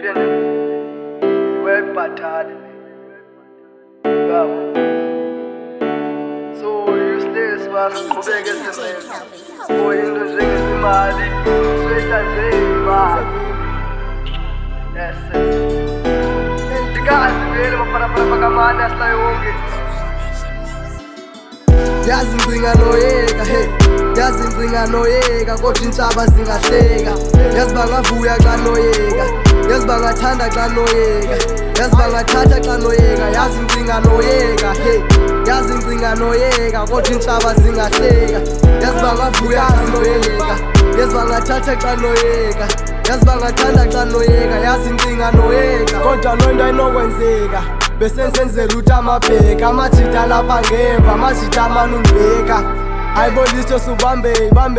champion wekubhatali yabo. So useless basiqhubeke sizenza for into njengezimali swesha nje imali. Yes, ndikazi vele maparapara pakamani asilayo wonke. Yazi ngcinga noyeka hey, yazi ngcinga noyeka kodwa intshaba zingahleka. Yazi bangavuya xa noyeka, yazi bangathanda xa noyeka, yazi bangathatha xa noyeka. Yazi ngcinga noyeka hey, yazi ngcinga noyeka kodwa intshaba zingahleka. Yazi bangavuya xa noyeka, yazi bangathatha xa noyeka, yazi bangathanda xa noyeka. Yazi ngcinga noyeka kodwa loo nto ayinokwenzeka. Besensenzela uthi amabheka amajita lapha ngemva, amajita amanundibheka. Ayiboliso subambe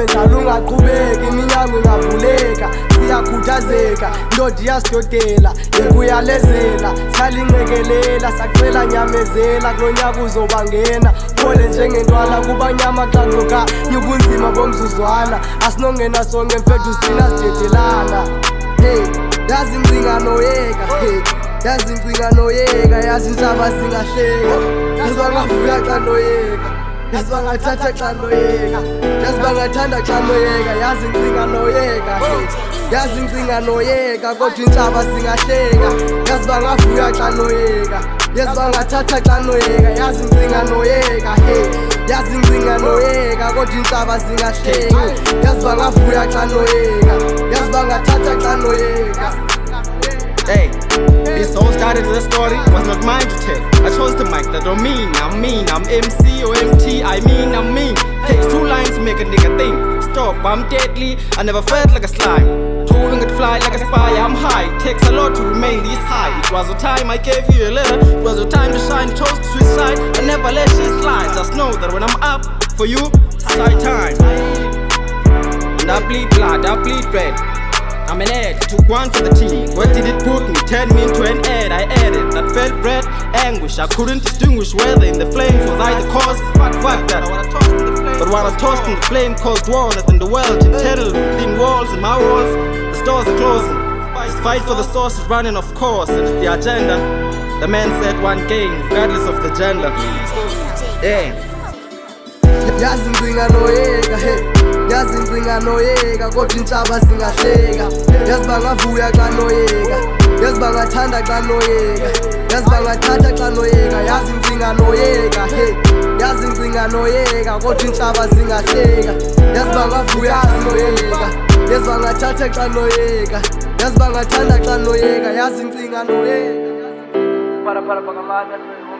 njalo ungaqhubeki, iminyango ingavuleka. Siyakhuthazeka indoda iyasitotela yekuyalezela, salinqekelela sacela nyamezela. Kulo nyaka uzobangena phole njengentwana kubanyama xa kunoka nyubunzima bomzuzwana. Asinongena sonke mfethu sina sidedelana. Hey, yazi ngcinga noyeka hey, yazi ngcinga noyeka. Yazi intshaba zingahleka, yazi bangavuya xa noyeka, yazi bangathatha xa noyeka, yazi bangathanda xa noyeka. Yazi ngcinga noyeka hey, yazi ngcinga noyeka kodwa intshaba zingahleka. Yazi bangavuya xa noyeka, yazi bangathatha xa noyeka. Yazi ngcinga noyeka hey, yazi ngcinga noyeka kodwa intshaba zingahleka. Yazi bangavuya xa noyeka, yazi bangathatha xa noyeka. Hey, this all started as a story, was not mine to tell. I chose the mic, that don't mean I'm mean. I'm MC or MT, I mean I'm mean. Takes 2 lines to make a nigga think. Stop, I'm deadly, I never felt like a slime. 2 winged fly like a spy, I'm high. Takes a lot to remain this high. It was the time I gave you a letter, it was the time to shine. Chose to switch side, I never let shit slide. Just know that when I'm up for you, it's high time. And I bleed blood, I bleed red. I'm an ad, took one for the team. Where did it put me? Turned me into an ad. I added that felt red anguish. I couldn't distinguish whether in the flames was I the cause. Fuck that. But what I tossed in the flame caused war within the world, internal within walls. And my walls, the stores are closing. This fight for the source is running, of course, and it's the agenda. The man said one game, regardless of the gender. Yeah. Yazi ngcinga noyeka hey, yazi ngcinga noyeka kodwa intshaba zingahleka. Yazi bangavuya xa noyeka, yazi bangathanda xa noyeka, yazi bangathatha xa noyeka. Yazi ngcinga noyeka hey, yazi ngcinga noyeka kodwa intshaba zingahleka. Yazi bangavuya xa noyeka, yazi bangathatha xa noyeka, yazi bangathanda xa noyeka. Yazi ngcinga noyeka Para pakamani asilayo